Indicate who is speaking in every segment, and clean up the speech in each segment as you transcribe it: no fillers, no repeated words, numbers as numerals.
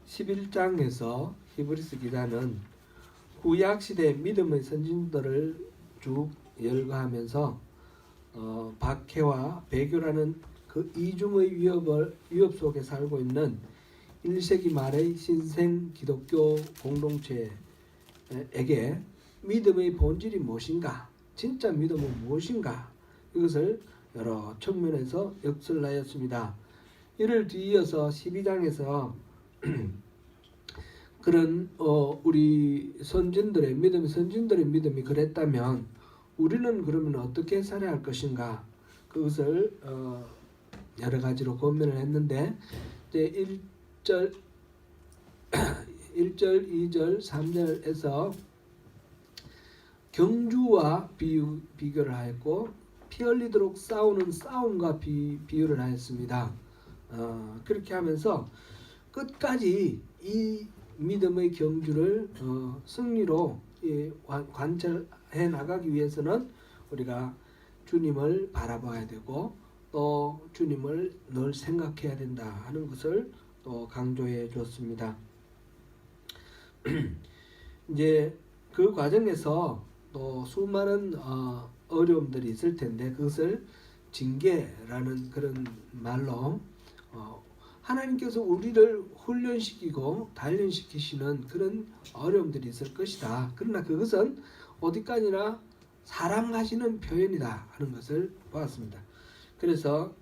Speaker 1: 11장에서 히브리서 기자는 구약시대 믿음의 선진들을 쭉 열거하면서 박해와 배교라는 그 이중의 위협 속에 살고 있는 1세기 말의 신생 기독교 공동체에게 믿음의 본질이 무엇인가, 진짜 믿음은 무엇인가, 이것을 여러 측면에서 역설하였습니다. 이를 뒤이어서 12장에서 그런 우리 선진들의 믿음이 그랬다면 우리는 그러면 어떻게 살아야 할 것인가, 그것을 여러 가지로 고민을 했는데, 이제 1절, 2절, 3절에서 경주와 비교를 하였고, 피 흘리도록 싸우는 싸움과 비유를 하였습니다. 그렇게 하면서 끝까지 이 믿음의 경주를 승리로 관철해 나가기 위해서는 우리가 주님을 바라봐야 되고 또 주님을 늘 생각해야 된다 하는 것을 또 강조해 줬습니다. 이제 그 과정에서 또 수많은 어려움들이 있을 텐데, 그것을 징계라는 그런 말로 하나님께서 우리를 훈련시키고 단련시키시는 그런 어려움들이 있을 것이다. 그러나 그것은 어디까지나 사랑하시는 표현이다 하는 것을 보았습니다. 그래서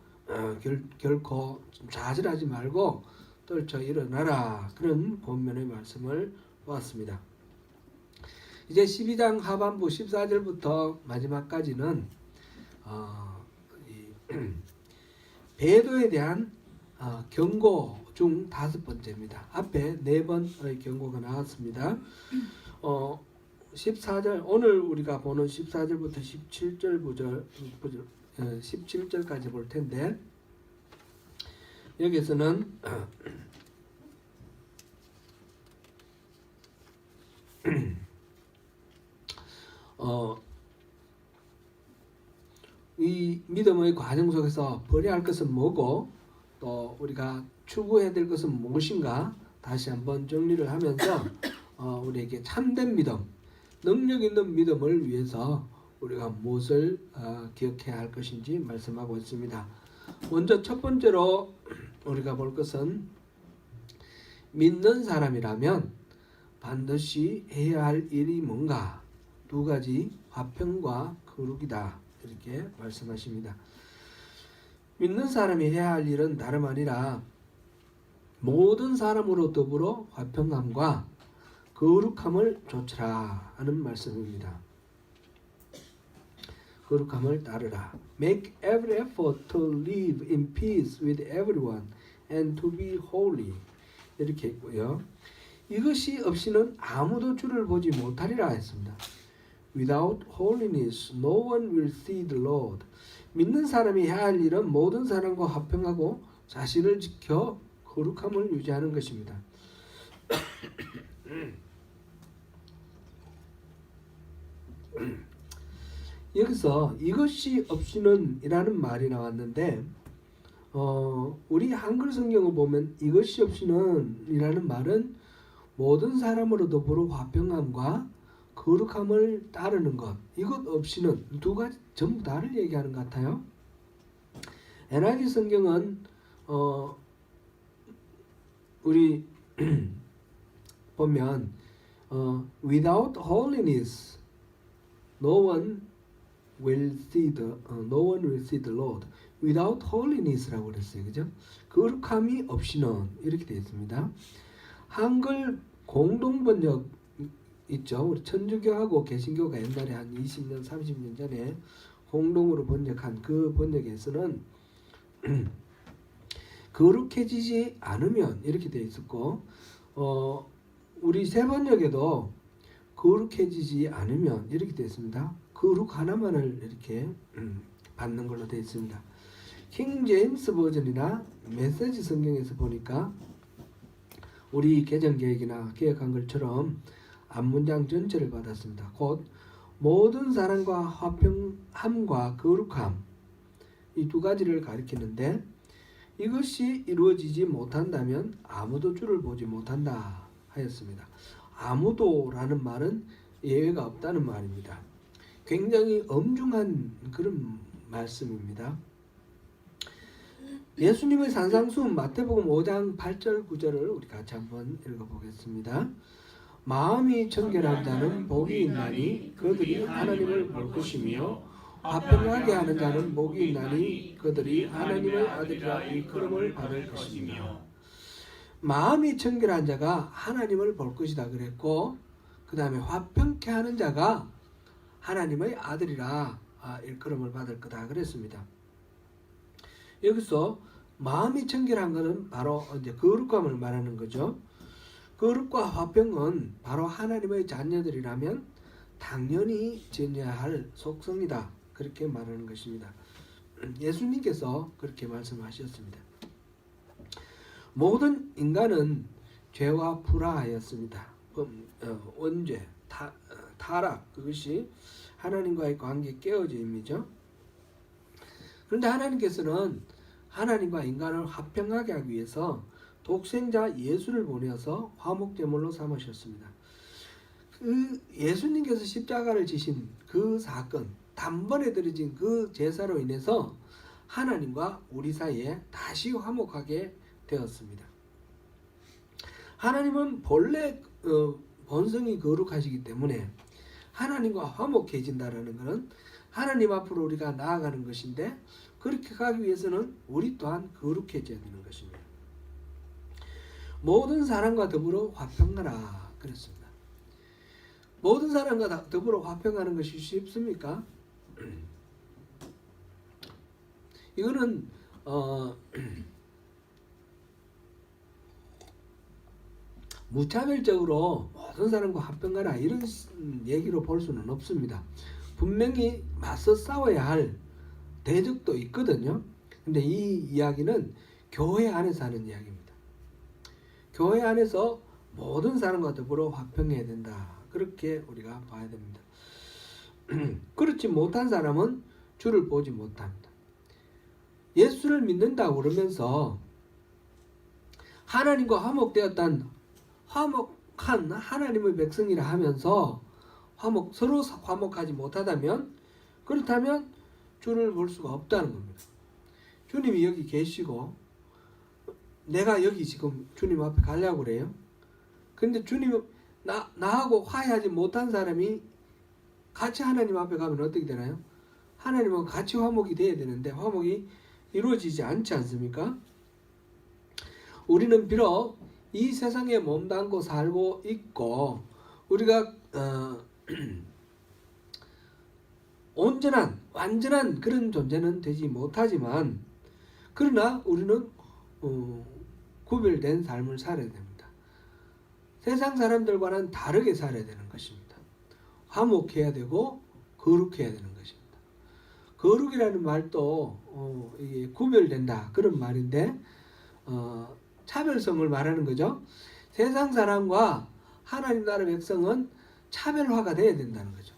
Speaker 1: 결코 좌절하지 말고 떨쳐 일어나라, 그런 본면의 말씀을 보았습니다. 이제 12장 하반부 14절부터 마지막까지는 배도에 대한 경고 중 5번째입니다. 앞에 4번의 경고가 나왔습니다. 14절, 오늘 우리가 보는 14절부터 17절까지 볼 텐데, 여기서는 이 믿음의 과정 속에서 버려야 할 것은 뭐고 또 우리가 추구해야 될 것은 무엇인가 다시 한번 정리를 하면서 우리에게 참된 믿음, 능력 있는 믿음을 위해서 우리가 무엇을 기억해야 할 것인지 말씀하고 있습니다. 먼저 첫 번째로 우리가 볼 것은, 믿는 사람이라면 반드시 해야 할 일이 뭔가, 2가지, 화평과 거룩이다, 이렇게 말씀하십니다. 믿는 사람이 해야 할 일은 다름 아니라 모든 사람으로 더불어 화평함과 거룩함을 좇으라 하는 말씀입니다. 거룩함을 따르라. Make every effort to live in peace with everyone and to be holy, 이렇게 했고요. 이것이 없이는 아무도 주를 보지 못하리라 했습니다. Without holiness, no one will see the Lord. 믿는 사람이 해야 할 일은 모든 사람과 화평하고 자신을 지켜 거룩함을 유지하는 것입니다. 여기서 이것이 없이는 이라는 말이 나왔는데, 우리 한글 성경을 보면 이것이 없이는 이라는 말은 모든 사람으로 더불어 화평함과 거룩함을 따르는 것, 이것 없이는, 2가지 전부 다를 얘기하는 것 같아요. NIV 성경은 우리 보면 without holiness no one will see the Lord. without holiness라고 그랬어요. 그죠? 거룩함이 없이는, 이렇게 되어 있습니다. 한글 공동 번역 있죠. 우리 천주교하고 개신교가 옛날에 한 20년, 30년 전에 공동으로 번역한 그 번역에서는 거룩해지지 않으면, 이렇게 되어 있었고, 우리 새 번역에도 거룩해지지 않으면, 이렇게 되어 있습니다. 거룩 하나만을 이렇게 받는 걸로 되어 있습니다. 킹 제임스 버전이나 메시지 성경에서 보니까 우리 개정개혁이나 개혁한 것처럼 앞문장 전체를 받았습니다. 곧 모든 사람과 화평함과 거룩함, 이 2가지를 가리키는데, 이것이 이루어지지 못한다면 아무도 주를 보지 못한다 하였습니다. 아무도라는 말은 예외가 없다는 말입니다. 굉장히 엄중한 그런 말씀입니다. 예수님의 산상수훈 마태복음 5장 8절 9절을 우리 같이 한번 읽어보겠습니다. 마음이 청결한 자는 복이 있나니 그들이 하나님을 볼 것이며 화평하게 하는 자는 복이 있나니 그들이 하나님의 아들이라 일컬음을 받을 것이며. 마음이 청결한 자가 하나님을 볼 것이다 그랬고, 그 다음에 화평케 하는 자가 하나님의 아들이라 일컬음을 받을 거다 그랬습니다. 여기서 마음이 청결한 것은 바로 이제 거룩함을 말하는 거죠. 거룩과 화평은 바로 하나님의 자녀들이라면 당연히 지녀야 할 속성이다, 그렇게 말하는 것입니다. 예수님께서 그렇게 말씀하셨습니다. 모든 인간은 죄와 불화하였습니다. 원죄, 타락, 그것이 하나님과의 관계 깨어짐이죠. 그런데 하나님께서는 하나님과 인간을 화평하게 하기 위해서 독생자 예수를 보내어서 화목제물로 삼으셨습니다. 그 예수님께서 십자가를 지신 그 사건, 단번에 드려진 그 제사로 인해서 하나님과 우리 사이에 다시 화목하게 되었습니다. 하나님은 본래 본성이 거룩하시기 때문에 하나님과 화목해진다라는 것은 하나님 앞으로 우리가 나아가는 것인데, 그렇게 가기 위해서는 우리 또한 거룩해져야 되는 것입니다. 모든 사람과 더불어 화평하라 그랬습니다. 모든 사람과 더불어 화평하는 것이 쉽습니까? 이거는 무차별적으로 모든 사람과 화평하라 이런 얘기로 볼 수는 없습니다. 분명히 맞서 싸워야 할 대적도 있거든요. 근데 이 이야기는 교회 안에서 하는 이야기입니다. 교회 안에서 모든 사람과 더불어 화평해야 된다, 그렇게 우리가 봐야 됩니다. 그렇지 못한 사람은 주를 보지 못합니다. 예수를 믿는다고 그러면서 하나님과 화목되었던 화목한 하나님의 백성이라 하면서 서로 화목하지 못하다면, 그렇다면 주를 볼 수가 없다는 겁니다. 주님이 여기 계시고 내가 여기 지금 주님 앞에 가려고 그래요. 근데 주님 나하고 화해하지 못한 사람이 같이 하나님 앞에 가면 어떻게 되나요? 하나님하고 같이 화목이 돼야 되는데 화목이 이루어지지 않지 않습니까? 우리는 비록 이 세상에 몸담고 살고 있고 우리가 온전한 완전한 그런 존재는 되지 못하지만, 그러나 우리는 구별된 삶을 살아야 됩니다. 세상 사람들과는 다르게 살아야 되는 것입니다. 화목해야 되고 거룩해야 되는 것입니다. 거룩이라는 말도 이게 구별된다 그런 말인데 차별성을 말하는 거죠. 세상 사람과 하나님 나라 백성은 차별화가 돼야 된다는 거죠.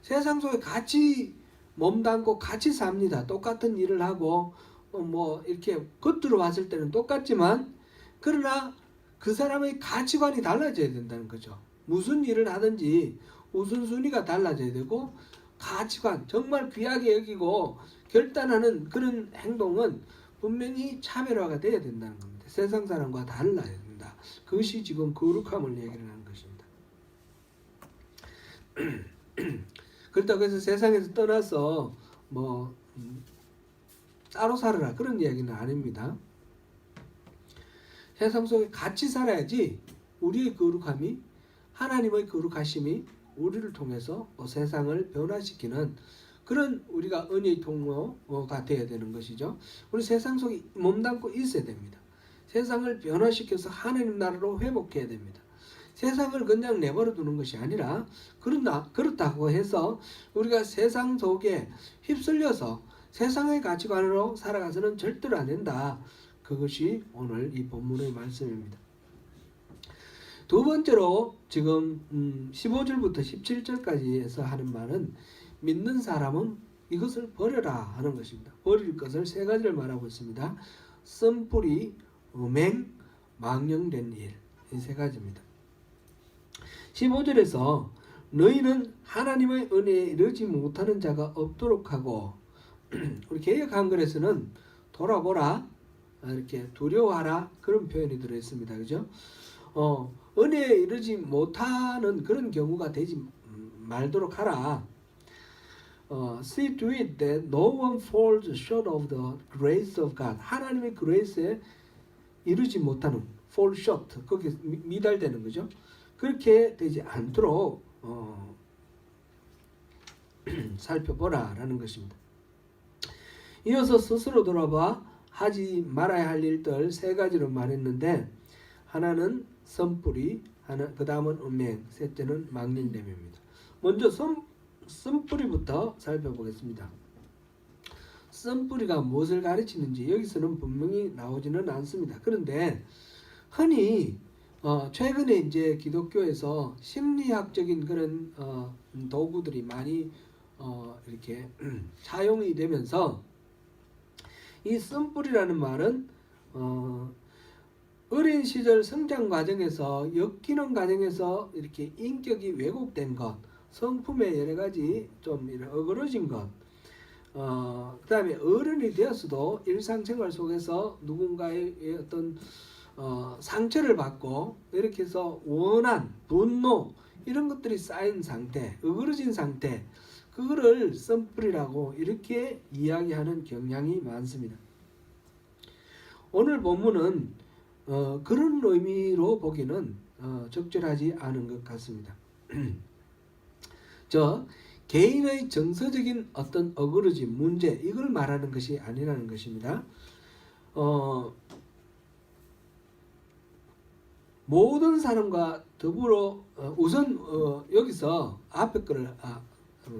Speaker 1: 세상 속에 같이 몸담고 같이 삽니다. 똑같은 일을 하고 뭐 이렇게 겉으로 봤을 때는 똑같지만, 그러나 그 사람의 가치관이 달라져야 된다는 거죠. 무슨 일을 하든지 우선순위가 달라져야 되고, 가치관, 정말 귀하게 여기고 결단하는 그런 행동은 분명히 차별화가 돼야 된다는 겁니다. 세상 사람과 달라야 된다. 그것이 지금 거룩함을 얘기를 하는 것입니다. 그렇다고 해서 세상에서 떠나서 뭐 따로 살아라 그런 이야기는 아닙니다. 세상 속에 같이 살아야지 우리의 거룩함이, 하나님의 거룩하심이 우리를 통해서 세상을 변화시키는 그런 우리가 은혜의 통로가 되어야 되는 것이죠. 우리 세상 속에 몸담고 있어야 됩니다. 세상을 변화시켜서 하나님 나라로 회복해야 됩니다. 세상을 그냥 내버려 두는 것이 아니라, 그렇다고 해서 우리가 세상 속에 휩쓸려서 세상의 가치관으로 살아가서는 절대로 안 된다. 그것이 오늘 이 본문의 말씀입니다. 두 번째로 지금 15절부터 17절까지에서 하는 말은 믿는 사람은 이것을 버려라 하는 것입니다. 버릴 것을 세 가지를 말하고 있습니다. 쓴뿌리, 음행, 망령된 일. 이 세 가지입니다. 15절에서 너희는 하나님의 은혜에 이르지 못하는 자가 없도록 하고 우리 개역 한글에서는 돌아보라 이렇게 두려워하라 그런 표현이 들어있습니다. 그죠? 은혜에 이르지 못하는 그런 경우가 되지 말도록 하라. See to it that no one falls short of the grace of God. 하나님의 그레이스에 이르지 못하는 fall short 거기에 미달되는 거죠. 그렇게 되지 않도록 살펴보라라는 것입니다. 이어서 스스로 돌아봐 하지 말아야 할 일들 세 가지로 말했는데 하나는 선뿌리, 그 다음은 음행, 셋째는 망령됨입니다. 먼저 선뿌리부터 살펴보겠습니다. 선뿌리가 무엇을 가르치는지 여기서는 분명히 나오지는 않습니다. 그런데 흔히 최근에 이제 기독교에서 심리학적인 그런 도구들이 많이 이렇게 사용이 되면서 이 쓴뿌리라는 말은 어린 시절 성장 과정에서 엮이는 과정에서 이렇게 인격이 왜곡된 것, 성품의 여러 가지 좀 어그러진 것, 그 다음에 어른이 되었어도 일상생활 속에서 누군가의 어떤 상처를 받고 이렇게 해서 원한, 분노 이런 것들이 쌓인 상태, 어그러진 상태, 그거를 쓴뿌리라고 이렇게 이야기하는 경향이 많습니다. 오늘 본문은 그런 의미로 보기는 적절하지 않은 것 같습니다. 개인의 정서적인 어떤 어그러짐, 문제 이걸 말하는 것이 아니라는 것입니다. 모든 사람과 더불어 우선 여기서 앞에 거를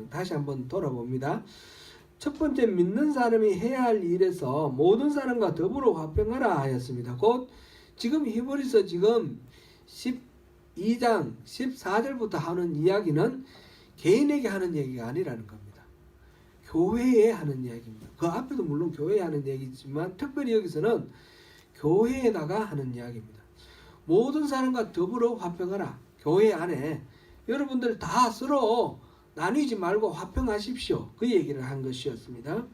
Speaker 1: 다시 한번 돌아봅니다. 첫 번째 믿는 사람이 해야 할 일에서 모든 사람과 더불어 화평하라 하였습니다. 곧 지금 히브리서 지금 12장 14절부터 하는 이야기는 개인에게 하는 얘기가 아니라는 겁니다. 교회에 하는 이야기입니다. 그 앞에도 물론 교회에 하는 얘기지만 특별히 여기서는 교회에다가 하는 이야기입니다. 모든 사람과 더불어 화평하라. 교회 안에 여러분들 다 서로 나뉘지 말고 화평하십시오. 그 얘기를 한 것이었습니다.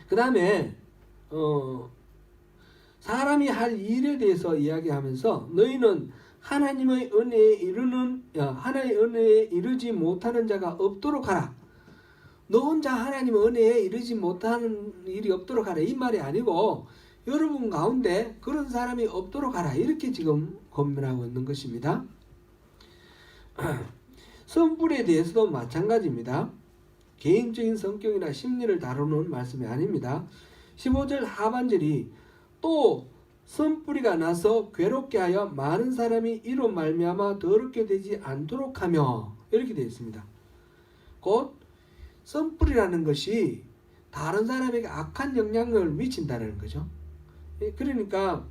Speaker 1: 그 다음에 사람이 할 일에 대해서 이야기하면서 너희는 하나님의 은혜에 이르지 못하는 자가 없도록 하라. 너 혼자 하나님의 은혜에 이르지 못하는 일이 없도록 하라. 이 말이 아니고 여러분 가운데 그런 사람이 없도록 하라. 이렇게 지금 권면하고 있는 것입니다. 선뿌리에 대해서도 마찬가지입니다. 개인적인 성격이나 심리를 다루는 말씀이 아닙니다. 15절 하반절이 또 선뿌리가 나서 괴롭게 하여 많은 사람이 이로 말미암아 더럽게 되지 않도록 하며 이렇게 되어 있습니다. 곧 선뿌리라는 것이 다른 사람에게 악한 영향을 미친다는 거죠. 그러니까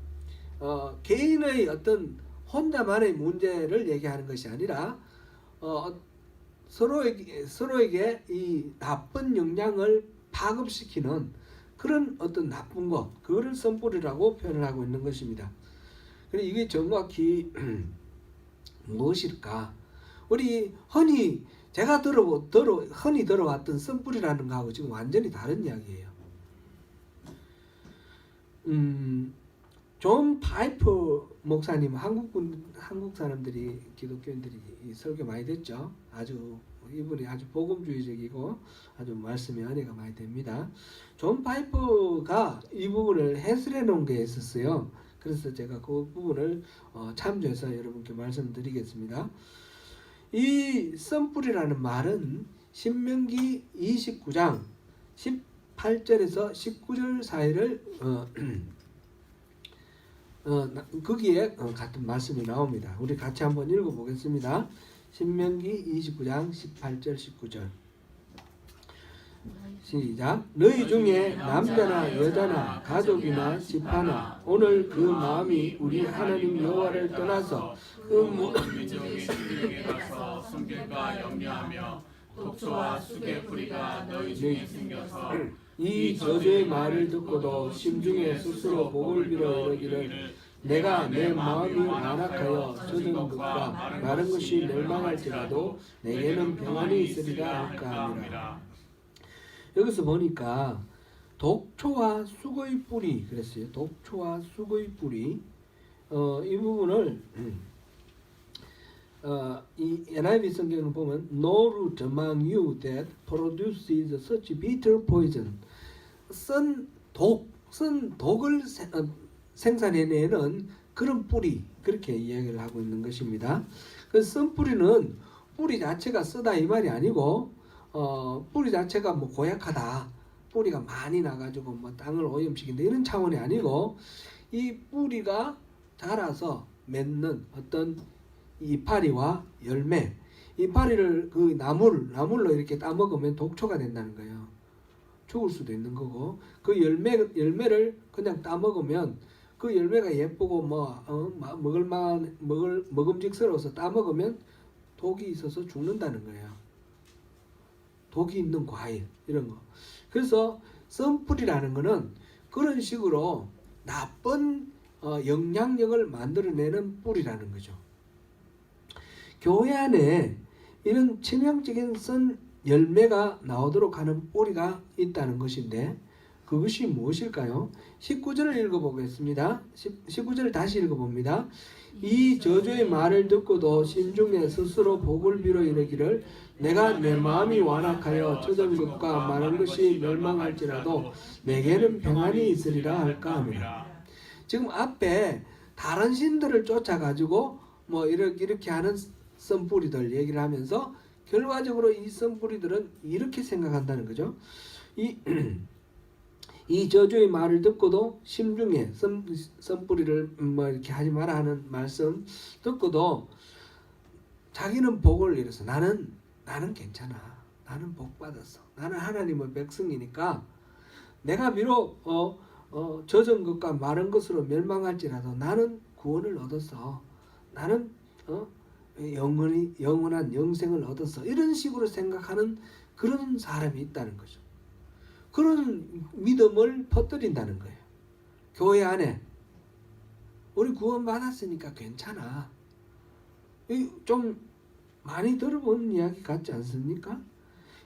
Speaker 1: 개인의 어떤 혼자만의 문제를 얘기하는 것이 아니라 서로에게 이 나쁜 영향을 파급시키는 그런 어떤 나쁜 것, 그거를 선뿌리라고 표현을 하고 있는 것입니다. 그런데 이게 정확히 무엇일까? 우리 흔히 제가 흔히 들어왔던 선뿌리라는 거하고 지금 완전히 다른 이야기예요. 존 파이프 목사님, 한국 사람들이 기독교인들이 설교 많이 됐죠. 이분이 아주 복음주의적이고 아주 말씀에 은혜가 많이 됩니다. 존 파이프가 이 부분을 해설해 놓은 게 있었어요. 그래서 제가 그 부분을 참조해서 여러분께 말씀드리겠습니다. 이 선뿌리라는 말은 신명기 29장 18절에서 19절 사이를 거기에 같은 말씀이 나옵니다. 우리 같이 한번 읽어보겠습니다. 신명기 29장 18절 19절 시작. 너희 중에 남자나 여자나 가족이나 집하나 오늘 그 마음이 우리 하나님 여호와를 떠나서
Speaker 2: 신들에게 가서 섬길까 염려하며 독소와 쑥의 뿌리가 너희 중에 생겨서
Speaker 1: 이 저주의 말을 듣고도 심중에 스스로 복을 빌어 이르기를 내가 내 마음이 완악하여 젖은 것과 마른 것이 멸망할지라도 내게는 평안이 있으리라 할까 함이라. 여기서 보니까 독초와 쑥의 뿌리 그랬어요. 독초와 쑥의 뿌리 이 부분을 이 NIV 성경을 보면 No root among you that produces such bitter poison. 쓴 독을 생산해내는 그런 뿌리 그렇게 이야기를 하고 있는 것입니다. 그 쓴 뿌리는 뿌리 자체가 쓰다 이 말이 아니고 뿌리 자체가 뭐 고약하다, 뿌리가 많이 나가지고 뭐 땅을 오염시킨다 이런 차원이 아니고 이 뿌리가 자라서 맺는 어떤 이파리와 열매, 이파리를 그 나물로 이렇게 따먹으면 독초가 된다는 거예요. 죽을 수도 있는 거고 그 열매를 그냥 따먹으면 그 열매가 예쁘고 먹음직스러워서 따먹으면 독이 있어서 죽는다는 거예요. 독이 있는 과일 이런 거. 그래서 썬뿌리라는 거는 그런 식으로 나쁜 영향력을 만들어내는 뿌리라는 거죠. 교회 안에 이런 치명적인 썬 열매가 나오도록 하는 뿌리가 있다는 것인데 그것이 무엇일까요? 19절을 읽어보겠습니다. 19절을 다시 읽어봅니다. 이 저주의 말을 듣고도 심중에 스스로 복을 빌어 이르기를 내가 내 마음이 완악하여 젖은 것과 마른 것이 멸망할지라도 내게는 평안이 있으리라 할까 합니다. 지금 앞에 다른 신들을 쫓아가지고 뭐 이렇게 하는 썬뿌리들 얘기를 하면서 결과적으로 이 썬뿌리들은 이렇게 생각한다는 거죠. 이 저주의 말을 듣고도 심중에 썬뿌리를 뭐 이렇게 하지 마라 하는 말씀 듣고도 자기는 복을 이뤄서 나는 괜찮아. 나는 복 받았어. 나는 하나님의 백성이니까 내가 비록 젖은 것과 마른 것으로 멸망할지라도 나는 구원을 얻었어. 나는 영원한 영생을 얻었어. 이런 식으로 생각하는 그런 사람이 있다는 거죠. 그런 믿음을 퍼뜨린다는 거예요. 교회 안에 우리 구원 받았으니까 괜찮아. 좀 많이 들어본 이야기 같지 않습니까?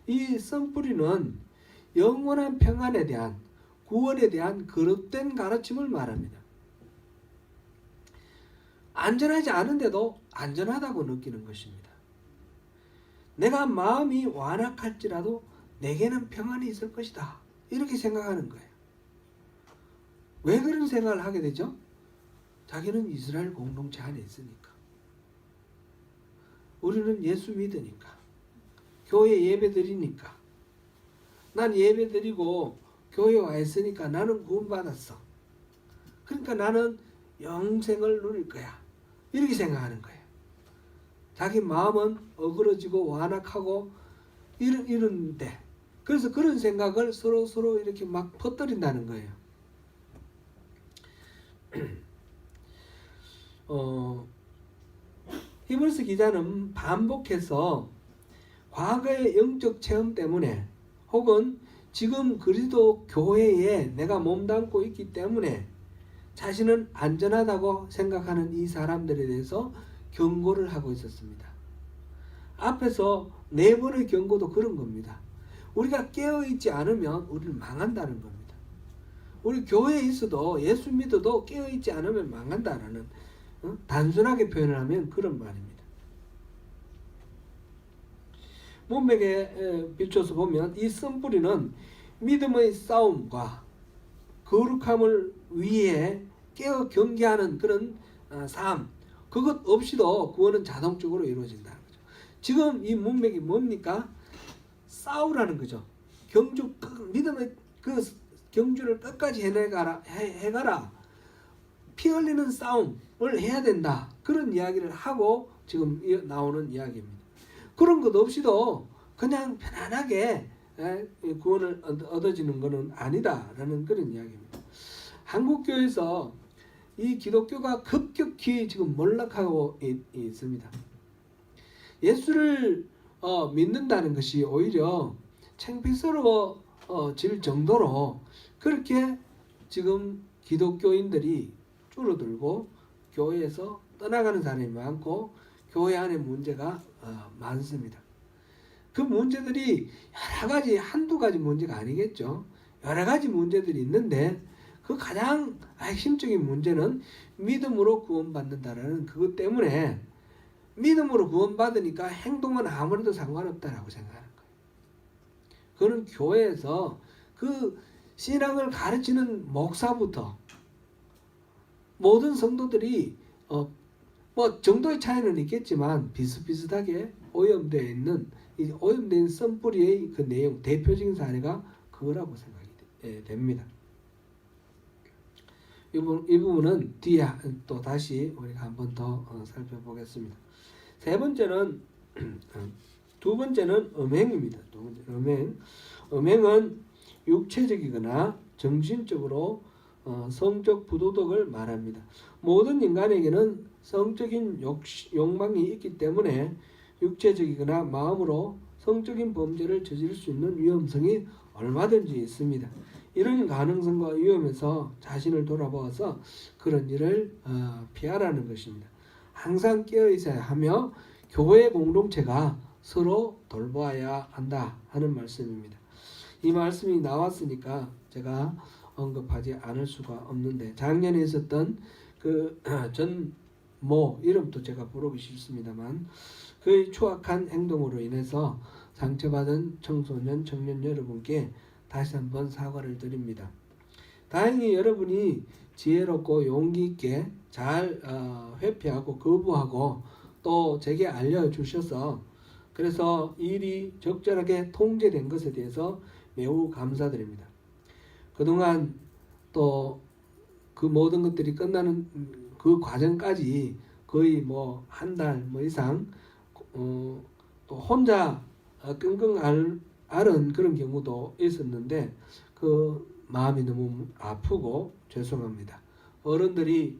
Speaker 1: 이 썬뿌리는 영원한 평안에 대한 구원에 대한 거듭된 가르침을 말합니다. 안전하지 않은데도 안전하다고 느끼는 것입니다. 내가 마음이 완악할지라도 내게는 평안이 있을 것이다. 이렇게 생각하는 거예요. 왜 그런 생각을 하게 되죠? 자기는 이스라엘 공동체 안에 있으니까. 우리는 예수 믿으니까. 교회 예배 드리니까. 난 예배 드리고 교회 와 있으니까 나는 구원받았어. 그러니까 나는 영생을 누릴 거야. 이렇게 생각하는 거예요. 자기 마음은 어그러지고 완악하고 이런데 그래서 그런 생각을 서로 이렇게 막 퍼뜨린다는 거예요. 히브리서 기자는 반복해서 과거의 영적 체험 때문에 혹은 지금 그리스도 교회에 내가 몸담고 있기 때문에 자신은 안전하다고 생각하는 이 사람들에 대해서 경고를 하고 있었습니다. 앞에서 4번의 경고도 그런 겁니다. 우리가 깨어있지 않으면 우리는 망한다는 겁니다. 우리 교회에 있어도 예수 믿어도 깨어있지 않으면 망한다라는 단순하게 표현을 하면 그런 말입니다. 문맥에 비춰서 보면 이 썬뿌리는 믿음의 싸움과 거룩함을 위해 깨어 경계하는 그런 삶, 그것 없이도 구원은 자동적으로 이루어진다는 거죠. 지금 이 문맥이 뭡니까? 싸우라는 거죠. 믿음의 그 경주를 끝까지 해가라. 피 흘리는 싸움을 해야 된다. 그런 이야기를 하고 지금 나오는 이야기입니다. 그런 것 없이도 그냥 편안하게 구원을 얻어지는 것은 아니다라는 그런 이야기입니다. 한국교회에서 이 기독교가 급격히 지금 몰락하고 있습니다. 예수를 믿는다는 것이 오히려 창피스러워 질 정도로 그렇게 지금 기독교인들이 줄어들고 교회에서 떠나가는 사람이 많고 교회 안에 문제가 많습니다. 그 문제들이 여러 가지 한두 가지 문제가 아니겠죠. 여러 가지 문제들이 있는데 그 가장 핵심적인 문제는 믿음으로 구원받는다라는 그것 때문에 믿음으로 구원받으니까 행동은 아무래도 상관없다라고 생각하는 거예요. 그는 교회에서 그 신앙을 가르치는 목사부터 모든 성도들이 뭐 정도의 차이는 있겠지만 비슷비슷하게 오염되어 있는 이 오염된 썬뿌리의 그 내용 대표적인 사례가 그거라고 생각이 됩니다. 이 부분은 뒤에 또 다시 우리가 한 번 더 살펴보겠습니다. 두 번째는 음행입니다. 두 번째 음행은 육체적이거나 정신적으로 성적 부도덕을 말합니다. 모든 인간에게는 성적인 욕망이 있기 때문에 육체적이거나 마음으로 성적인 범죄를 저지를 수 있는 위험성이 얼마든지 있습니다. 이런 가능성과 위험에서 자신을 돌아보아서 그런 일을 피하라는 것입니다. 항상 깨어 있어야 하며 교회 공동체가 서로 돌보아야 한다 하는 말씀입니다. 이 말씀이 나왔으니까 제가 언급하지 않을 수가 없는데 작년에 있었던 그 전모 이름도 제가 부르기 싫습니다만 그의 추악한 행동으로 인해서 상처받은 청소년 청년 여러분께 다시 한번 사과를 드립니다. 다행히 여러분이 지혜롭고 용기 있게 잘 회피하고 거부하고 또 제게 알려주셔서 그래서 일이 적절하게 통제된 것에 대해서 매우 감사드립니다. 그동안 또 그 모든 것들이 끝나는 그 과정까지 거의 뭐 한 달 이상 또 혼자 끙끙 앓은 그런 경우도 있었는데 그 마음이 너무 아프고 죄송합니다. 어른들이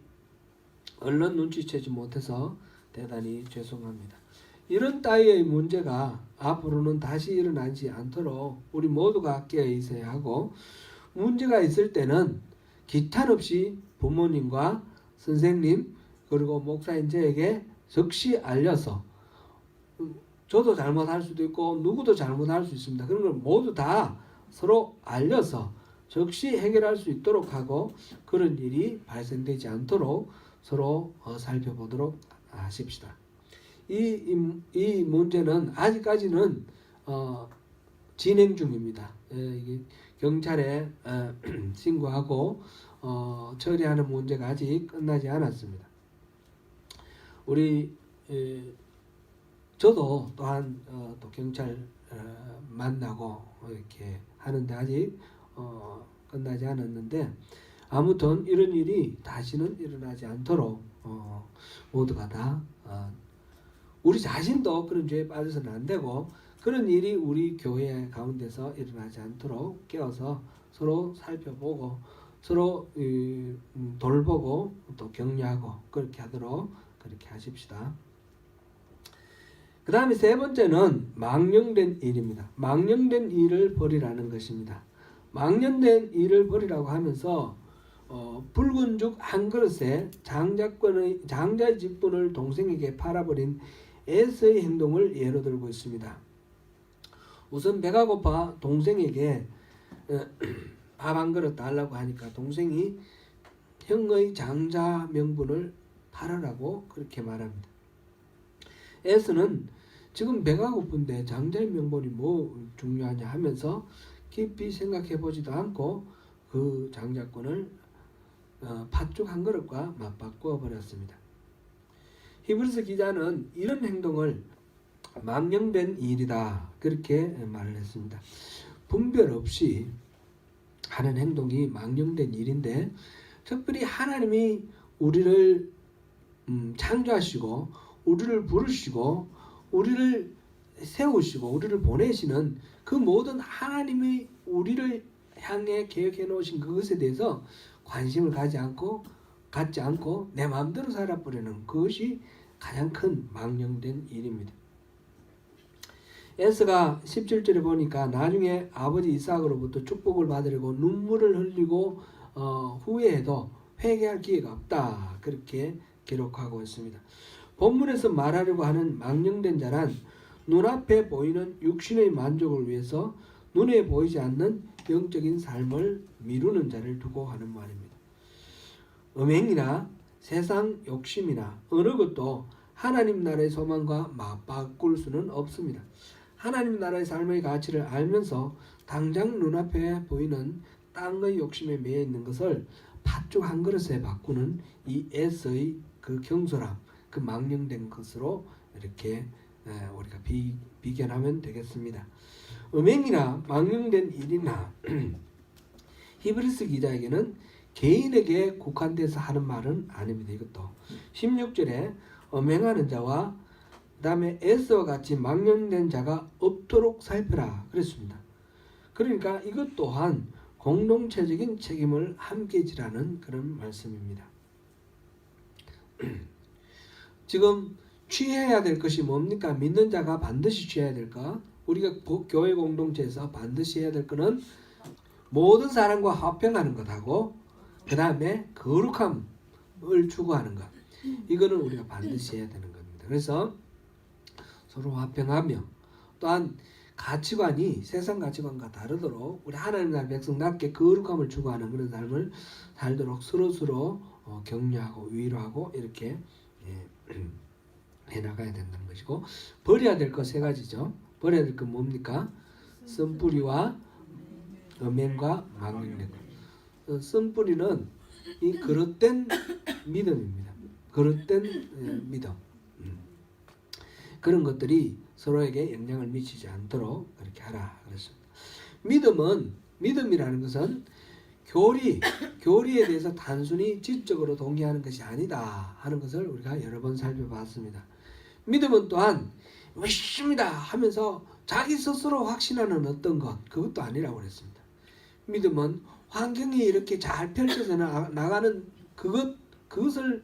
Speaker 1: 얼른 눈치채지 못해서 대단히 죄송합니다. 이런 따위의 문제가 앞으로는 다시 일어나지 않도록 우리 모두가 깨어 있어야 하고 문제가 있을 때는 기탄 없이 부모님과 선생님 그리고 목사인 저에게 즉시 알려서 저도 잘못할 수도 있고 누구도 잘못할 수 있습니다. 그런 걸 모두 다 서로 알려서 즉시 해결할 수 있도록 하고 그런 일이 발생되지 않도록 서로 살펴보도록 하십시다. 이 문제는 아직까지는 진행 중입니다. 이게 경찰에 신고하고 처리하는 문제가 아직 끝나지 않았습니다. 우리 저도 또한 또 경찰 만나고 이렇게 하는데 아직 끝나지 않았는데 아무튼 이런 일이 다시는 일어나지 않도록 모두가 다 우리 자신도 그런 죄에 빠져서는 안 되고 그런 일이 우리 교회 가운데서 일어나지 않도록 깨어서 서로 살펴보고 서로 돌보고 또 격려하고 그렇게 하도록 그렇게 하십시다. 그 다음에 세 번째는 망령된 일입니다. 망령된 일을 버리라는 것입니다. 망령된 일을 버리라고 하면서 붉은 죽 한 그릇에 장자의 직분을 동생에게 팔아버린 에서의 행동을 예로 들고 있습니다. 우선 배가 고파 동생에게 밥 한 그릇 달라고 하니까 동생이 형의 장자 명분을 팔아라고 그렇게 말합니다. 에서는 지금 배가 고픈데 장자의 명분이 뭐 중요하냐 하면서 깊이 생각해 보지도 않고 그 장자권을 팥죽 한 그릇과 맞바꾸어 버렸습니다. 히브리서 기자는 이런 행동을 망령된 일이다 그렇게 말을 했습니다. 분별 없이 하는 행동이 망령된 일인데 특별히 하나님이 우리를 창조하시고 우리를 부르시고 우리를 세우시고 우리를 보내시는 그 모든 하나님이 우리를 향해 계획해 놓으신 그것에 대해서 관심을 갖지 않고 내 마음대로 살아버리는 그것이 가장 큰 망령된 일입니다. 에서가 17절에 보니까 나중에 아버지 이삭으로부터 축복을 받으려고 눈물을 흘리고 후회해도 회개할 기회가 없다. 그렇게 기록하고 있습니다. 본문에서 말하려고 하는 망령된 자란 눈앞에 보이는 육신의 만족을 위해서 눈에 보이지 않는 영적인 삶을 미루는 자를 두고 하는 말입니다. 음행이나 세상 욕심이나 어느 것도 하나님 나라의 소망과 맞바꿀 수는 없습니다. 하나님 나라의 삶의 가치를 알면서 당장 눈앞에 보이는 땅의 욕심에 매여 있는 것을 팥죽 한 그릇에 바꾸는 이 에서의 그 경솔함, 그 망령된 것으로 이렇게 우리가 비견하면 되겠습니다. 음행이나 망령된 일이나 히브리스 기자에게는 개인에게 국한돼서 하는 말은 아닙니다. 이것도 16절에 음행하는 자와 그 다음에 에서와 같이 망령된 자가 없도록 살펴라 그랬습니다. 그러니까 이것 또한 공동체적인 책임을 함께 지라는 그런 말씀입니다. 지금 취해야 될 것이 뭡니까? 믿는 자가 반드시 취해야 될까? 우리가 교회 공동체에서 반드시 해야 될 것은 모든 사람과 화평하는 것하고 그 다음에 거룩함을 추구하는 것. 이거는 우리가 반드시 해야 되는 겁니다. 그래서 서로 화평하며 또한 가치관이 세상 가치관과 다르도록 우리 하나님 나라 백성답게 거룩함을 추구하는 그런 삶을 살도록 서로 격려하고 위로하고 이렇게 해나가야 된다는 것이고, 버려야 될 것 세 가지죠. 버려야 될 것 뭡니까? 쓴뿌리와 음행과 망령된 것. 쓴뿌리는 이 그릇된 믿음입니다. 그릇된 믿음. 그런 것들이 서로에게 영향을 미치지 않도록 그렇게 하라 그랬습니다. 믿음이라는 것은 교리에 대해서 단순히 지적으로 동의하는 것이 아니다 하는 것을 우리가 여러 번 살펴봤습니다. 믿음은 또한 믿습니다 하면서 자기 스스로 확신하는 어떤 것, 그것도 아니라고 그랬습니다. 믿음은 환경이 이렇게 잘 펼쳐져 나가는 그것을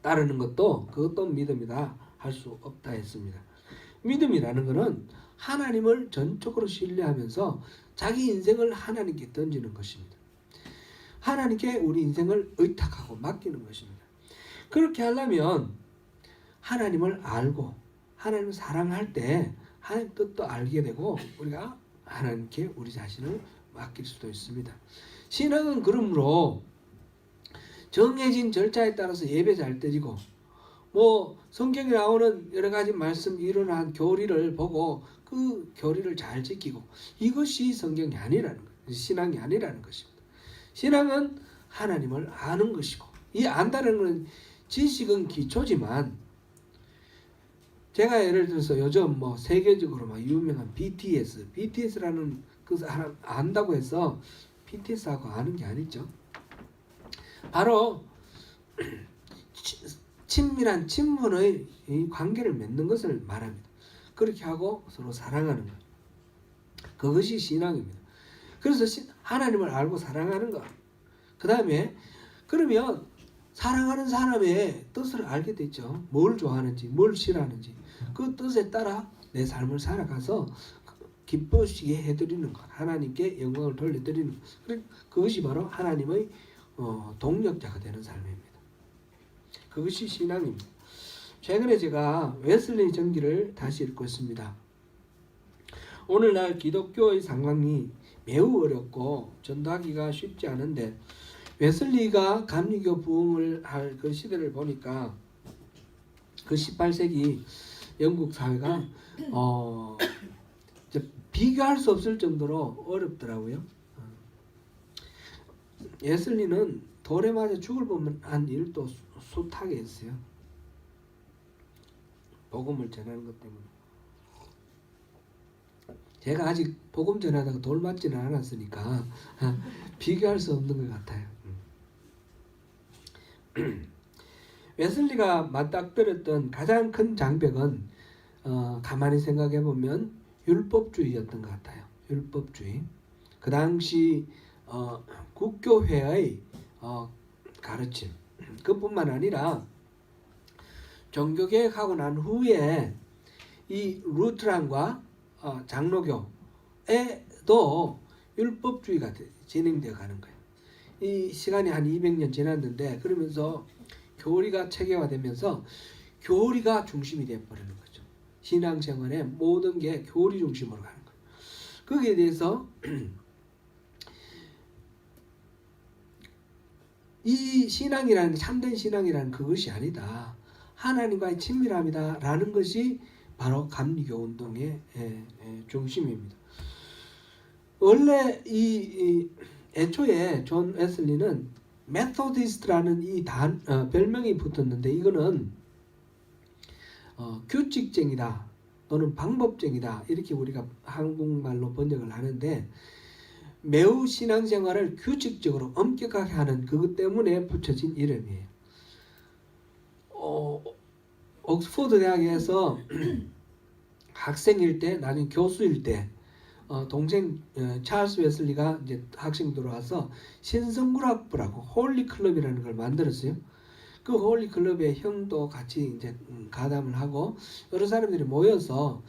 Speaker 1: 따르는 것도 그것도 믿음이다 할 수 없다 했습니다. 믿음이라는 것은 하나님을 전적으로 신뢰하면서 자기 인생을 하나님께 던지는 것입니다. 하나님께 우리 인생을 의탁하고 맡기는 것입니다. 그렇게 하려면 하나님을 알고 하나님을 사랑할 때 하나님 뜻도 알게 되고 우리가 하나님께 우리 자신을 맡길 수도 있습니다. 신앙은 그러므로 정해진 절차에 따라서 예배 잘 드리고 성경에 나오는 여러 가지 말씀 이론한 교리를 보고 그 교리를 잘 지키고 이것이 성경이 아니라는 거예요. 신앙이 아니라는 것입니다. 신앙은 하나님을 아는 것이고 이 안다는 것은 지식은 기초지만 제가 예를 들어서 요즘 세계적으로 유명한 BTS라는 그 사람 안다고 해서 BTS하고 아는 게 아니죠. 바로 친밀한 친분의 관계를 맺는 것을 말합니다. 그렇게 하고 서로 사랑하는 것. 그것이 신앙입니다. 그래서 하나님을 알고 사랑하는 것. 그 다음에 그러면 사랑하는 사람의 뜻을 알게 되죠. 뭘 좋아하는지 뭘 싫어하는지 그 뜻에 따라 내 삶을 살아가서 기쁘시게 해드리는 것. 하나님께 영광을 돌려드리는 것. 그것이 바로 하나님의 동력자가 되는 삶입니다. 그것이 신앙입니다. 최근에 제가 웨슬리 전기를 다시 읽고 있습니다. 오늘날 기독교의 상황이 매우 어렵고 전도하기가 쉽지 않은데 웨슬리가 감리교 부흥을 할 그 시대를 보니까 그 18세기 영국 사회가 비교할 수 없을 정도로 어렵더라고요. 웨슬리는 돌에 맞아 죽을 뻔한 일도 숱하게 했어요. 복음을 전하는 것 때문에. 제가 아직 복음 전하다가 돌 맞지는 않았으니까 비교할 수 없는 것 같아요. 웨슬리가 맞닥뜨렸던 가장 큰 장벽은 가만히 생각해 보면 율법주의였던 것 같아요. 율법주의. 그 당시 국교회의 가르침. 그뿐만 아니라 종교개혁하고 난 후에 이 루트란과 장로교에도 율법주의가 진행되어 가는 거예요. 이 시간이 한 200년 지났는데 그러면서 교리가 체계화되면서 교리가 중심이 되어버리는 거죠. 신앙생활의 모든 게 교리 중심으로 가는 거예요. 거기에 대해서 이 신앙이라는 참된 신앙이라는 그것이 아니다. 하나님과의 친밀함이다 라는 것이 바로 감리교 운동의 중심입니다. 원래 애초에 존 웨슬리는 메소디스트라는 이 별명이 붙었는데 이거는 규칙쟁이다 또는 방법쟁이다 이렇게 우리가 한국말로 번역을 하는데 매우 신앙생활을 규칙적으로 엄격하게 하는 그것 때문에 붙여진 이름이에요. 옥스퍼드 대학에서 학생일 때 나중에 교수일 때 동생 찰스 웨슬리가 이제 학생 들어와서 신성구락부라고 홀리 클럽이라는 걸 만들었어요. 그 홀리 클럽에 형도 같이 이제 가담을 하고 여러 사람들이 모여서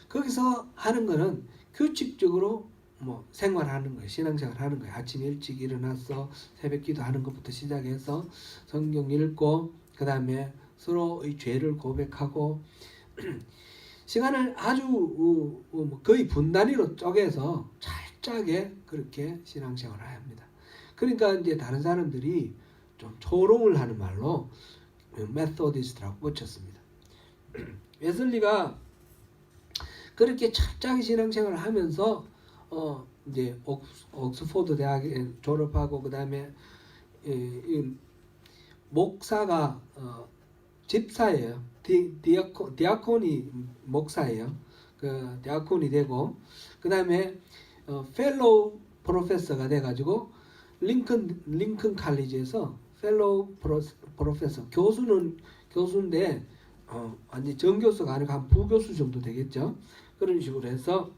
Speaker 1: 거기서 하는 거는 규칙적으로 뭐 생활하는 거예요. 신앙생활 하는 거예요. 아침 일찍 일어나서 새벽기도 하는 것부터 시작해서 성경 읽고 그 다음에 서로의 죄를 고백하고 시간을 아주 거의 분단위로 쪼개서 철저하게 그렇게 신앙생활을 합니다. 그러니까 이제 다른 사람들이 좀 조롱을 하는 말로 메소디스트라고 붙였습니다. 웨슬리가 그렇게 철저하게 신앙생활을 하면서 이제 옥스퍼드 대학에 졸업하고 그 다음에 목사가 집사예요. 디아콘이 목사예요. 그 디아콘이 되고 그 다음에 펠로우 프로페서가 돼가지고 링컨 칼리지에서 펠로우 프로페서 교수인데 완전 정교수가 아니고 한 부교수 정도 되겠죠. 그런 식으로 해서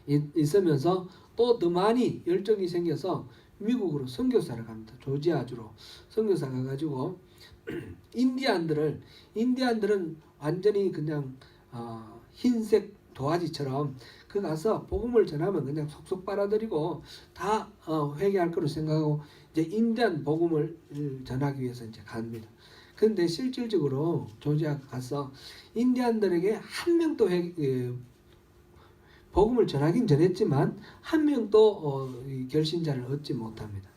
Speaker 1: 있으면서 또 더 많이 열정이 생겨서 미국으로 선교사를 갑니다. 조지아주로 선교사 가가지고 인디안들은 완전히 그냥 흰색 도화지처럼 그 가서 복음을 전하면 그냥 속속 빨아들이고 다 회개할 거로 생각하고 이제 인디안 복음을 전하기 위해서 이제 갑니다. 근데 실질적으로 조지아 가서 인디안들에게 한 명도 복음을 전하긴 전했지만 한 명도 결신자를 얻지 못합니다.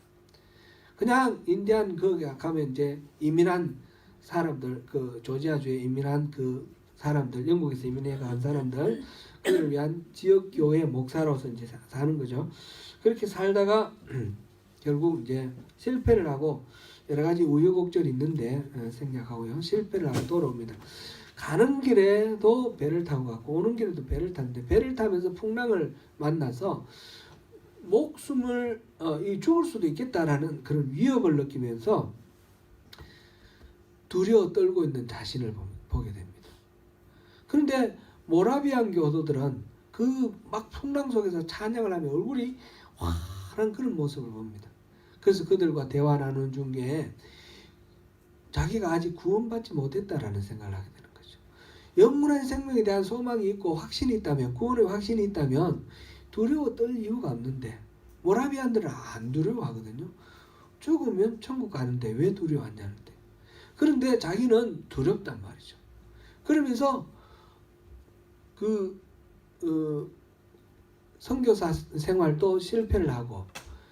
Speaker 1: 그냥 인디안 거기 가면 이제 이민한 사람들 그 조지아주에 이민한 그 사람들 영국에서 이민해 간 사람들 그들을 위한 지역 교회 목사로서 이제 사는 거죠. 그렇게 살다가 결국 이제 실패를 하고 여러 가지 우여곡절이 있는데 생략하고요. 실패를 하고 돌아옵니다. 가는 길에도 배를 타고 갔고 오는 길에도 배를 탔는데 배를 타면서 풍랑을 만나서 목숨을 죽을 수도 있겠다라는 그런 위협을 느끼면서 두려워 떨고 있는 자신을 보게 됩니다. 그런데 모라비안 교도들은 그 막 풍랑 속에서 찬양을 하며 얼굴이 환한 그런 모습을 봅니다. 그래서 그들과 대화 나누는 중에 자기가 아직 구원받지 못했다라는 생각을 하게 되는 거죠. 영원한 생명에 대한 소망이 있고 확신이 있다면 구원의 확신이 있다면 두려워 떨 이유가 없는데 모라비안들은 안 두려워하거든요. 죽으면 천국 가는데 왜 두려워하냐는데. 그런데 자기는 두렵단 말이죠. 그러면서 선교사 생활도 실패를 하고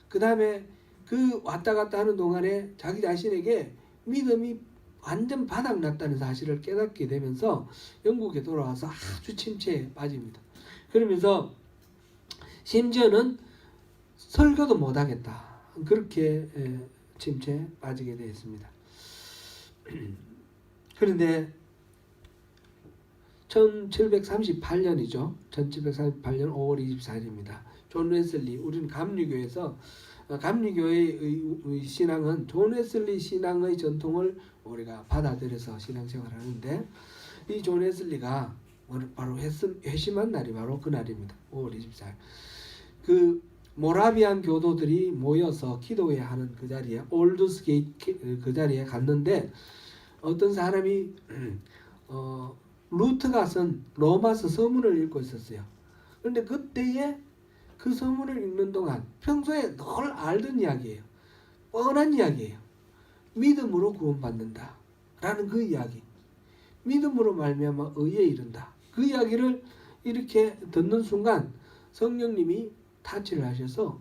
Speaker 1: 그 다음에 그 왔다 갔다 하는 동안에 자기 자신에게 믿음이 완전 바닥났다는 사실을 깨닫게 되면서 영국에 돌아와서 아주 침체에 빠집니다. 그러면서 심지어는 설교도 못하겠다. 그렇게 침체에 빠지게 되었습니다. 그런데 1738년이죠. 1738년 5월 24일입니다. 존 웨슬리, 우리는 감리교에서 감리교의 신앙은 존 웨슬리 신앙의 전통을 우리가 받아들여서 신앙생활을 하는데 이 존 웨슬리가 바로 회심한 날이 바로 그 날입니다. 5월 24일. 그 모라비안 교도들이 모여서 기도회 하는 그 자리에 올드스게이트 그 자리에 갔는데 어떤 사람이 루트가 쓴 로마서 서문을 읽고 있었어요. 그런데 그때에 그 서문을 읽는 동안 평소에 늘 알던 이야기예요. 뻔한 이야기예요. 믿음으로 구원받는다 라는 그 이야기, 믿음으로 말미암아 의에 이른다, 그 이야기를 이렇게 듣는 순간 성령님이 타치를 하셔서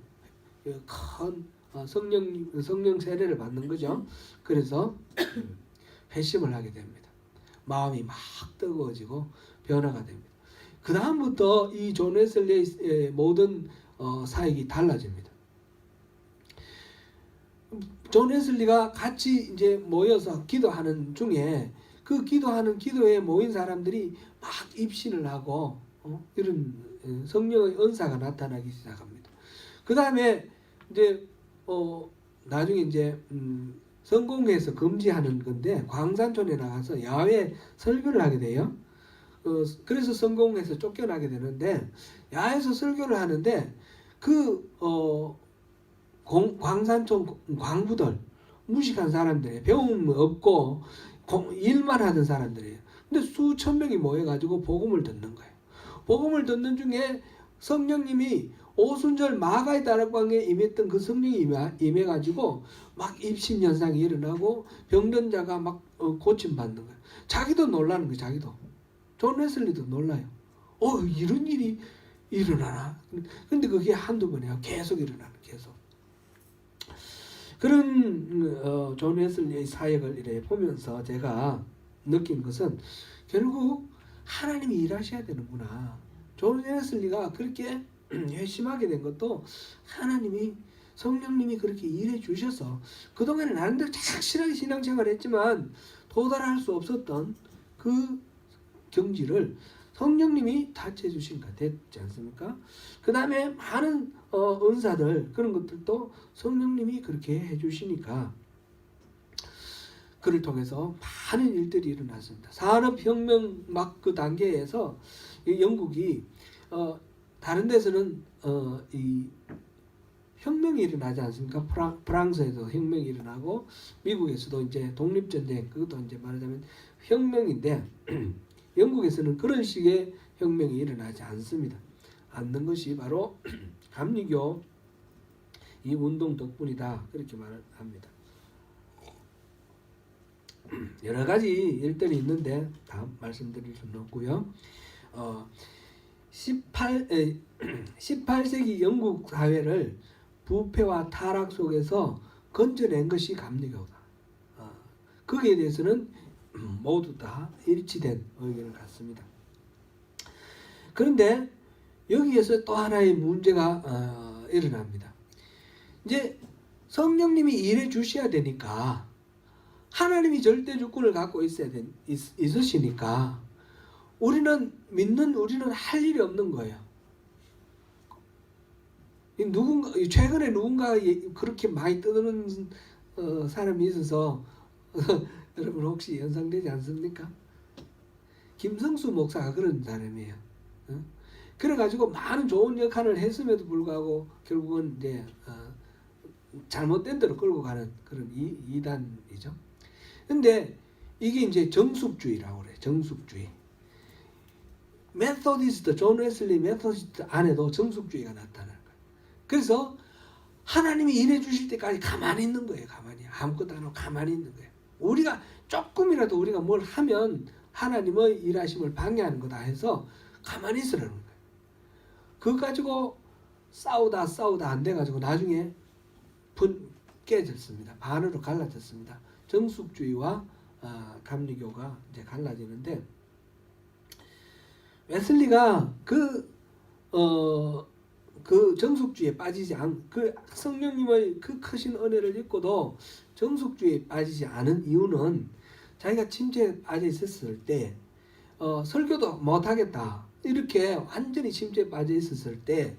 Speaker 1: 큰 성령 세례를 받는 거죠. 그래서 회심을 하게 됩니다. 마음이 막 뜨거워지고 변화가 됩니다. 그 다음부터 이 존 웨슬리의 모든 사역이 달라집니다. 존 웨슬리가 같이 이제 모여서 기도하는 중에 그 기도하는 기도에 모인 사람들이 막 입신을 하고 이런 성령의 은사가 나타나기 시작합니다. 그 다음에 이제 나중에 이제 성공회에서 금지하는 건데 광산촌에 나가서 야외 설교를 하게 돼요. 그래서 성공회에서 쫓겨나게 되는데 야외에서 설교를 하는데 그 광산촌 광부들, 무식한 사람들이에요. 배움 없고 일만 하던 사람들이에요. 근데 수천 명이 모여가지고 복음을 듣는 거예요. 복음을 듣는 중에 성령님이 오순절 마가의 다락방에 임했던 그 성령이 임해가지고 막 입신 현상이 일어나고 병든 자가 막 고침받는 거예요. 자기도 놀라는 거예요. 자기도. 존 웨슬리도 놀라요. 이런 일이 일어나나? 근데 그게 한두 번이야. 계속 일어나는, 계속. 그런 존 웨슬리의 사역을 이렇게 보면서 제가 느낀 것은 결국 하나님이 일하셔야 되는구나. 존 웨슬리가 그렇게 회심하게 된 것도 하나님이, 성령님이 그렇게 일해 주셔서 그동안에 나름대로 착실하게 신앙생활을 했지만 도달할 수 없었던 그 경지를 성령님이 타치해 주신 것 됐지 않습니까? 그 다음에 많은 은사들, 그런 것들도 성령님이 그렇게 해주시니까 그를 통해서 많은 일들이 일어났습니다. 산업혁명 막 그 단계에서 영국이 다른 데서는 이 혁명이 일어나지 않습니까? 프랑스에도 혁명이 일어나고 미국에서도 이제 독립전쟁, 그것도 이제 말하자면 혁명인데 영국에서는 그런 식의 혁명이 일어나지 않습니다. 않는 것이 바로 감리교 이 운동 덕분이다, 그렇게 말을 합니다. 여러 가지 일들이 있는데 다 말씀드릴 수는 없고요. 18세기 영국 사회를 부패와 타락 속에서 건져낸 것이 감리교다. 거기에 대해서는 모두 다 일치된 의견을 갖습니다. 그런데 여기에서 또 하나의 문제가 일어납니다. 이제 성령님이 일해 주셔야 되니까, 하나님이 절대 주권을 갖고 있으시니까 우리는 할 일이 없는 거예요. 최근에 누군가 그렇게 많이 떠드는 사람이 있어서 여러분 혹시 연상되지 않습니까? 김성수 목사가 그런 사람이에요. 그래가지고 많은 좋은 역할을 했음에도 불구하고 결국은 이제 잘못된 대로 끌고 가는 그런 이단이죠. 근데 이게 이제 정숙주의라고 그래요. 정숙주의. 메소디스트, 존 웨슬리 메소디스트 안에도 정숙주의가 나타나는 거예요. 그래서 하나님이 일해 주실 때까지 가만히 있는 거예요. 가만히. 아무것도 안 하고 가만히 있는 거예요. 우리가 조금이라도 우리가 뭘 하면 하나님의 일하심을 방해하는 거다 해서 가만히 있으라는 거예요. 그거 가지고 싸우다 안 돼가지고 나중에 깨졌습니다. 반으로 갈라졌습니다. 정숙주의와 감리교가 이제 갈라지는데, 웨슬리가 그 정숙주의에 빠지지 그 성령님의 그 크신 은혜를 입고도 정숙주의에 빠지지 않은 이유는 자기가 침체에 빠져 있었을 때 설교도 못하겠다, 이렇게 완전히 침체에 빠져 있었을 때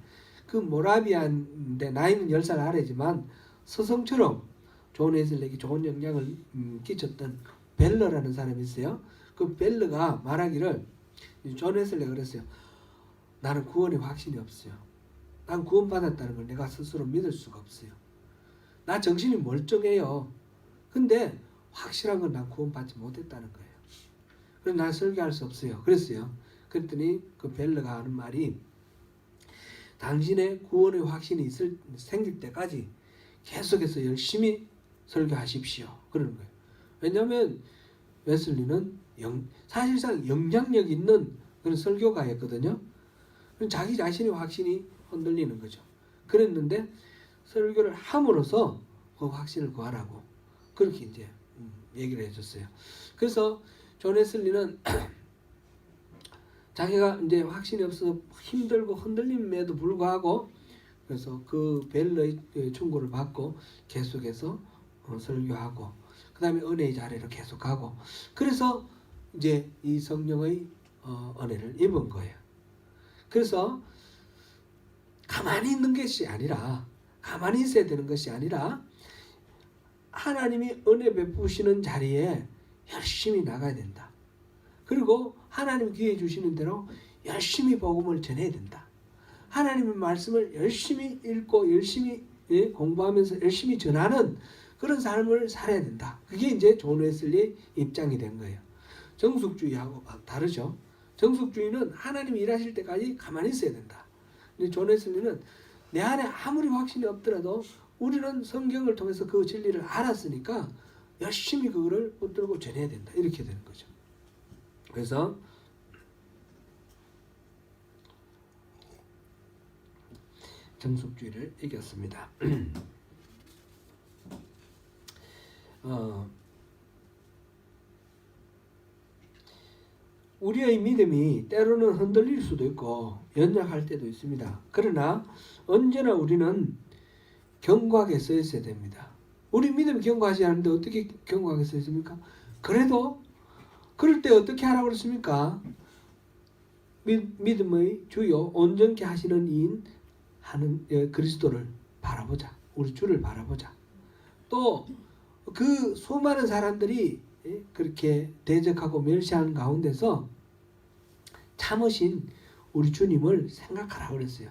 Speaker 1: 그 모라비안인데 나이는 10살 아래지만 서성처럼 존 웨슬리에게 좋은 영향을 끼쳤던 벨러라는 사람이 있어요. 그 벨러가 말하기를, 존 웨슬리가 그랬어요. 나는 구원에 확신이 없어요. 난 구원받았다는 걸 내가 스스로 믿을 수가 없어요. 나 정신이 멀쩡해요. 근데 확실한 건 난 구원받지 못했다는 거예요. 그래서 나 설교할 수 없어요. 그랬어요. 그랬더니 그 벨러가 하는 말이 당신의 구원의 확신이 생길 때까지 계속해서 열심히 설교하십시오. 그러는 거예요. 왜냐하면 웨슬리는 사실상 영향력 있는 그런 설교가였거든요. 자기 자신의 확신이 흔들리는 거죠. 그랬는데 설교를 함으로써 그 확신을 구하라고 그렇게 이제 얘기를 해줬어요. 그래서 존 웨슬리는 자기가 이제 확신이 없어서 힘들고 흔들림에도 불구하고 그래서 그 벨러의 충고를 받고 계속해서 설교하고 그 다음에 은혜의 자리로 계속하고 그래서 이제 이 성령의 은혜를 입은 거예요. 그래서 가만히 있는 것이 아니라 가만히 있어야 되는 것이 아니라 하나님이 은혜 베푸시는 자리에 열심히 나가야 된다. 그리고 하나님 기회 주시는 대로 열심히 복음을 전해야 된다. 하나님의 말씀을 열심히 읽고 열심히 공부하면서 열심히 전하는 그런 삶을 살아야 된다. 그게 이제 존 웨슬리의 입장이 된 거예요. 정숙주의하고 다르죠. 정숙주의는 하나님이 일하실 때까지 가만히 있어야 된다. 근데 존 웨슬리는 내 안에 아무리 확신이 없더라도 우리는 성경을 통해서 그 진리를 알았으니까 열심히 그거를 붙들고 전해야 된다. 이렇게 되는 거죠. 그래서 정숙주의를 이겼습니다. 우리의 믿음이 때로는 흔들릴 수도 있고 연약할 때도 있습니다. 그러나 언제나 우리는 견고하게 서 있어야 됩니다. 우리 믿음 견고하지 않은데 어떻게 견고하게 서 있습니까? 그래도 그럴 때 어떻게 하라고 그랬습니까? 믿음의 주요 온전케 하시는 이인 하는 그리스도를 바라보자. 우리 주를 바라보자. 또 그 수많은 사람들이 그렇게 대적하고 멸시하는 가운데서 참으신 우리 주님을 생각하라고 그랬어요.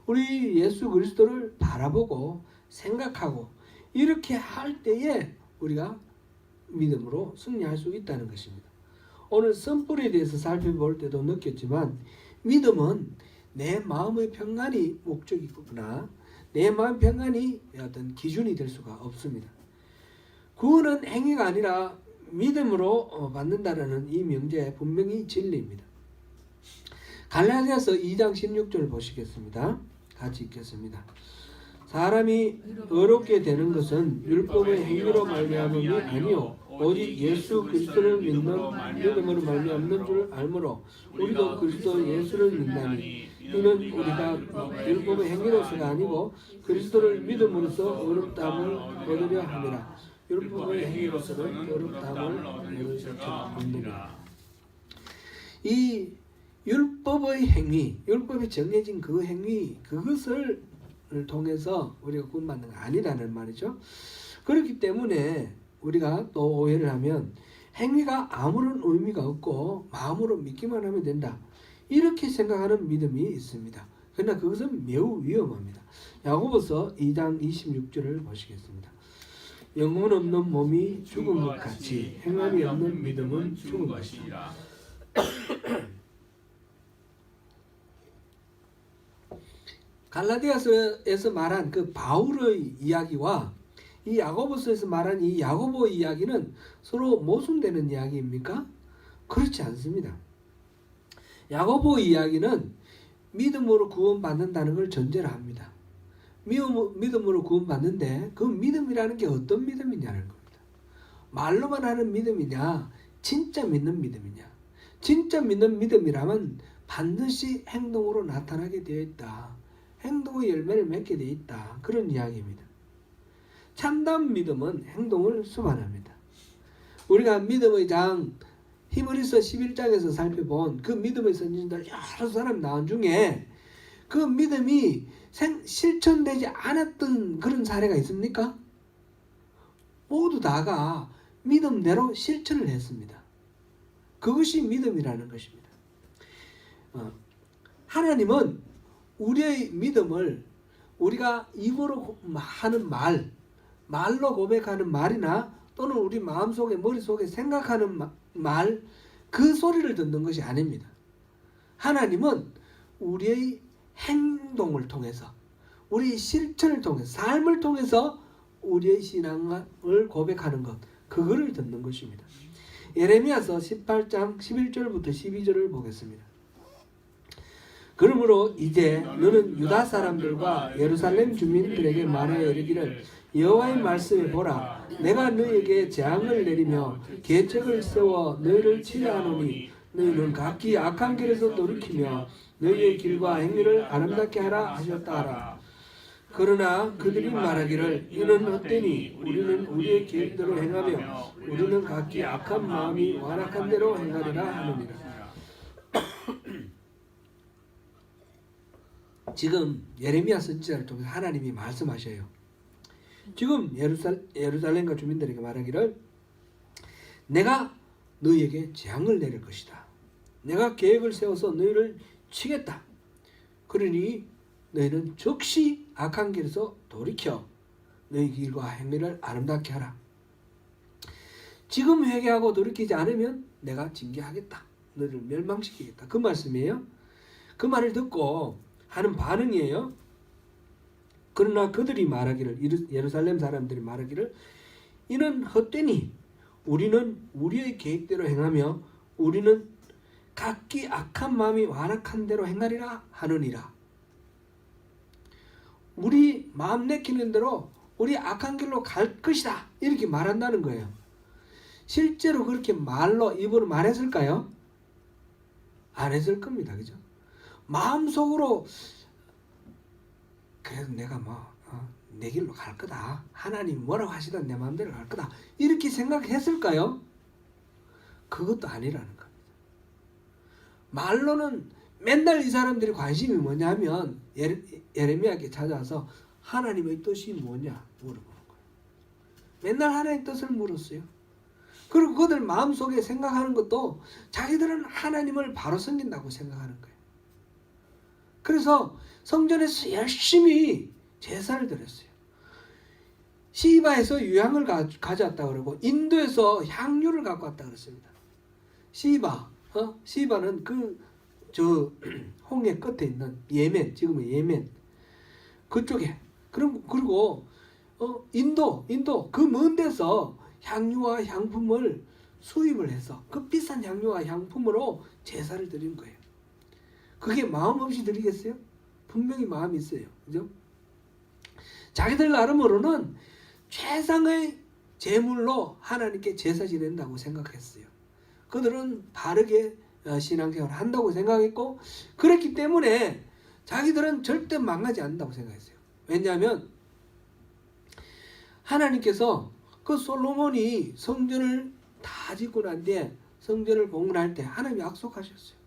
Speaker 1: 우리 예수 그리스도를 바라보고 생각하고 이렇게 할 때에 우리가 믿음으로 승리할 수 있다는 것입니다. 오늘 선불에 대해서 살펴볼 때도 느꼈지만 믿음은 내 마음의 평안이 목적이구나. 내 마음 평안이 어떤 기준이 될 수가 없습니다. 구원은 행위가 아니라 믿음으로 받는다라는 이 명제에 분명히 진리입니다. 갈라디아서 2장 16절 보시겠습니다. 같이 읽겠습니다. 사람이 의롭게 되는 것은 율법의 행위로 말미암음이 아니요 오직 예수 그리스도를 믿는 믿음으로 말미암는 줄 알므로 우리도 그리스도 예수를 믿나니 이는 우리가 율법의 행위로서가 아니고 그리스도를 믿음으로써 의롭다함을 얻으려 함이라. 율법의 행위로서는 의롭다함을 얻느니라. 이 율법의 행위, 율법이 정해진 그 행위, 그것을 통해서 우리가 구원받는 거 아니라는 말이죠. 그렇기 때문에 우리가 또 오해를 하면 행위가 아무런 의미가 없고 마음으로 믿기만 하면 된다. 이렇게 생각하는 믿음이 있습니다. 그러나 그것은 매우 위험합니다. 야고보서 2장 26절을 보시겠습니다. 영혼 없는 몸이 죽은 것 같이 행함이 없는 믿음은 죽은 것이라. 갈라디아서에서 말한 그 바울의 이야기와 이 야고보서에서 말한 이 야고보의 이야기는 서로 모순되는 이야기입니까? 그렇지 않습니다. 야고보 이야기는 믿음으로 구원받는다는 걸 전제로 합니다. 믿음으로 구원받는데 그 믿음이라는 게 어떤 믿음이냐는 겁니다. 말로만 하는 믿음이냐, 진짜 믿는 믿음이냐. 진짜 믿는 믿음이라면 반드시 행동으로 나타나게 되어 있다. 행동의 열매를 맺게 되어 있다. 그런 이야기입니다. 참담 믿음은 행동을 수반합니다. 우리가 믿음의 장 히브리서 11장에서 살펴본 그 믿음의 선진들 여러 사람 나온 중에 그 믿음이 실천되지 않았던 그런 사례가 있습니까? 모두 다가 믿음대로 실천을 했습니다. 그것이 믿음이라는 것입니다. 하나님은 우리의 믿음을 우리가 입으로 하는 말로 고백하는 말이나 또는 우리 마음속에 머릿속에 생각하는 말 그 소리를 듣는 것이 아닙니다. 하나님은 우리의 행동을 통해서, 우리의 실천을 통해서, 삶을 통해서 우리의 신앙을 고백하는 것, 그거를 듣는 것입니다. 예레미야서 18장 11절부터 12절을 보겠습니다. 그러므로 이제 너는 유다 사람들과 예루살렘 주민들에게 말하여 이르기를 여호와의 말씀에 보라, 내가 너희에게 재앙을 내리며 계책을 세워 너희를 치려하노니 너희는 각기 악한 길에서 돌이키며 너희의 길과 행위를 아름답게 하라 하셨다 하라. 그러나 그들이 말하기를 이는 헛되니 우리는 우리의 계획대로 행하며 우리는 각기 악한 마음이 완악한 대로 행하리라 하느니라. 지금 예레미야 선지자를 통해서 하나님이 말씀하셔요. 지금 예루살렘과 주민들에게 말하기를 내가 너희에게 재앙을 내릴 것이다. 내가 계획을 세워서 너희를 치겠다. 그러니 너희는 즉시 악한 길에서 돌이켜 너희 길과 행위를 아름답게 하라. 지금 회개하고 돌이키지 않으면 내가 징계하겠다. 너희를 멸망시키겠다. 그 말씀이에요. 그 말을 듣고 하는 반응이에요. 그러나 그들이 말하기를, 예루살렘 사람들이 말하기를 이는 헛되니 우리는 우리의 계획대로 행하며 우리는 각기 악한 마음이 완악한 대로 행하리라 하느니라. 우리 마음 내키는 대로 우리 악한 길로 갈 것이다, 이렇게 말한다는 거예요. 실제로 그렇게 말로 입으로 말했을까요? 안 했을 겁니다. 그죠? 마음속으로 그래도 내가 내 길로 갈 거다, 하나님 뭐라고 하시든 내 마음대로 갈 거다, 이렇게 생각했을까요? 그것도 아니라는 겁니다. 말로는 맨날 이 사람들이 관심이 뭐냐면 예레미야에게 찾아와서 하나님의 뜻이 뭐냐 물어보는 거예요. 맨날 하나님의 뜻을 물었어요. 그리고 그들 마음속에 생각하는 것도 자기들은 하나님을 바로 섬긴다고 생각하는 거예요. 그래서 성전에서 열심히 제사를 드렸어요. 시바에서 유향을 가져왔다 그러고 인도에서 향유를 갖고 왔다 그랬습니다. 시바는 홍해 끝에 있는 예멘, 지금의 예멘 그쪽에, 그리고 인도 그 먼 데서 향유와 향품을 수입을 해서 그 비싼 향유와 향품으로 제사를 드린 거예요. 그게 마음 없이 드리겠어요? 분명히 마음이 있어요. 그죠? 자기들 나름으로는 최상의 제물로 하나님께 제사 지낸다고 생각했어요. 그들은 바르게 신앙생활을 한다고 생각했고, 그랬기 때문에 자기들은 절대 망하지 않는다고 생각했어요. 왜냐하면 하나님께서 그 솔로몬이 성전을 다 짓고 난 뒤에 성전을 봉헌할 때 하나님이 약속하셨어요.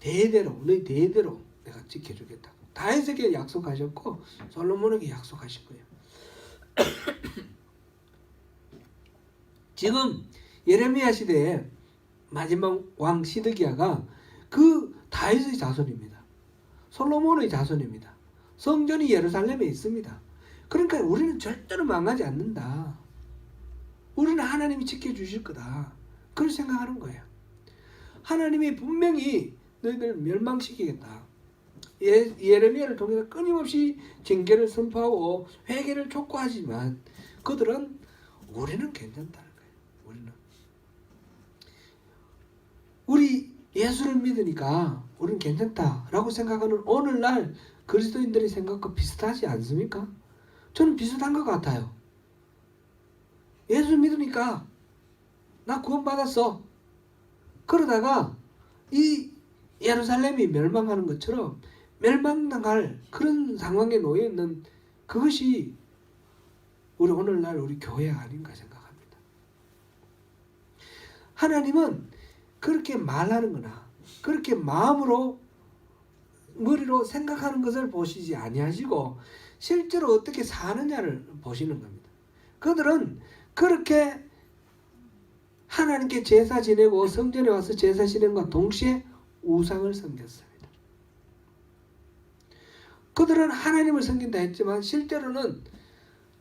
Speaker 1: 너희 대대로 내가 지켜주겠다고 다윗에게 약속하셨고 솔로몬에게 약속하신 거예요. 지금 예레미야 시대에 마지막 왕 시드기야가 그 다윗의 자손입니다. 솔로몬의 자손입니다. 성전이 예루살렘에 있습니다. 그러니까 우리는 절대로 망하지 않는다. 우리는 하나님이 지켜주실 거다. 그렇게 생각하는 거예요. 하나님이 분명히 너희들 멸망시키겠다. 예레미야를 통해서 끊임없이 징계를 선포하고 회개를 촉구하지만 그들은 우리는 괜찮다는 거예요. 우리 예수를 믿으니까 우리는 괜찮다라고 생각하는 오늘날 그리스도인들의 생각과 비슷하지 않습니까? 저는 비슷한 것 같아요. 예수 믿으니까 나 구원받았어. 그러다가 이 예루살렘이 멸망하는 것처럼 멸망당할 그런 상황에 놓여 있는 그것이 우리 오늘날 우리 교회가 아닌가 생각합니다. 하나님은 그렇게 말하는 거나 그렇게 마음으로 머리로 생각하는 것을 보시지 아니하시고 실제로 어떻게 사느냐를 보시는 겁니다. 그들은 그렇게 하나님께 제사 지내고 성전에 와서 제사 지내는과 동시에 우상을 섬겼습니다. 그들은 하나님을 섬긴다 했지만 실제로는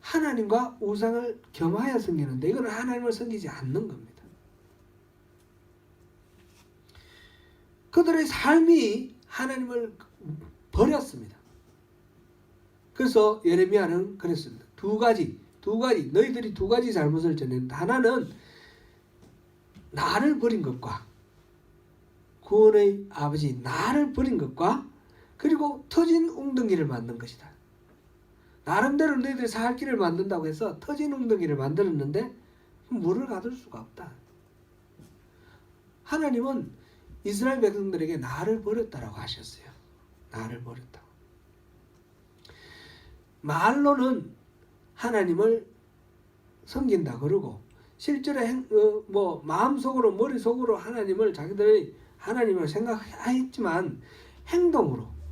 Speaker 1: 하나님과 우상을 겸하여 섬기는데 이거는 하나님을 섬기지 않는 겁니다. 그들의 삶이 하나님을 버렸습니다. 그래서 예레미야는 그랬습니다. 두 가지 너희들이 두 가지 잘못을 저지른다. 하나는 나를 버린 것과 구원의 아버지 나를 버린 것과 그리고 터진 웅덩이를 만든 것이다. 나름대로 너희들이 살 길을 만든다고 해서 터진 웅덩이를 만들었는데 물을 가둘 수가 없다. 하나님은 이스라엘 백성들에게 나를 버렸다라고 하셨어요. 나를 버렸다고. 말로는 하나님을 섬긴다 그러고 실제로 마음속으로 머릿속으로 하나님을 자기들이 하나님을 생각했지만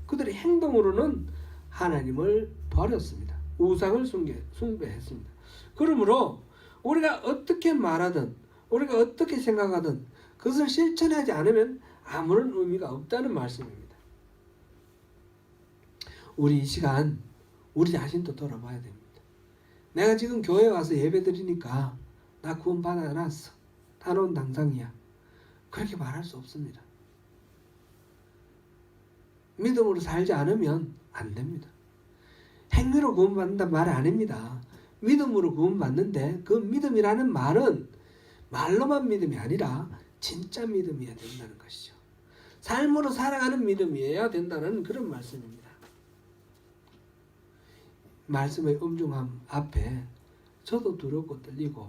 Speaker 1: 그들의 행동으로는 하나님을 버렸습니다. 우상을 숭배했습니다. 그러므로 우리가 어떻게 말하든 우리가 어떻게 생각하든 그것을 실천하지 않으면 아무런 의미가 없다는 말씀입니다. 우리 이 시간 우리 자신도 돌아봐야 됩니다. 내가 지금 교회 와서 예배 드리니까 나 구원 받아놨어. 단원 당상이야. 그렇게 말할 수 없습니다. 믿음으로 살지 않으면 안 됩니다. 행위로 구원받는다는 말 아닙니다. 믿음으로 구원받는데 그 믿음이라는 말은 말로만 믿음이 아니라 진짜 믿음이어야 된다는 것이죠. 삶으로 살아가는 믿음이어야 된다는 그런 말씀입니다. 말씀의 엄중함 앞에 저도 두렵고 떨리고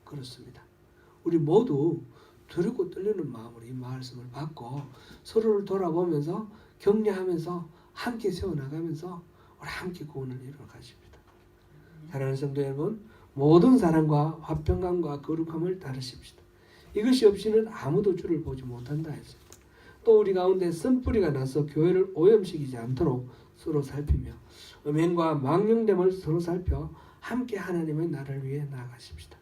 Speaker 1: 그렇습니다. 우리 모두 두렵고 떨리는 마음으로 이 말씀을 받고 서로를 돌아보면서 격려하면서 함께 세워나가면서 우리 함께 구원을 이루어 가십니다. 사랑하는 성도 여러분, 모든 사랑과 화평감과 거룩함을 따르십시다. 이것이 없이는 아무도 주를 보지 못한다 했습니다. 또 우리 가운데 쓴뿌리가 나서 교회를 오염시키지 않도록 서로 살피며 음행과 망령됨을 서로 살펴 함께 하나님의 나라를 위해 나아가십시다.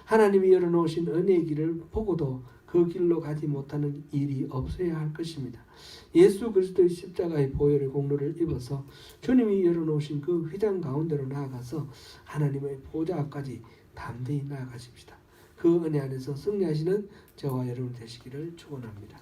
Speaker 1: 하나님이 열어놓으신 은혜의 길을 보고도 그 길로 가지 못하는 일이 없어야 할 것입니다. 예수 그리스도의 십자가의 보혈의 공로를 입어서 주님이 열어놓으신 그 휘장 가운데로 나아가서 하나님의 보좌 앞까지 담대히 나아가십시다. 그 은혜 안에서 승리하시는 저와 여러분 되시기를 축원합니다.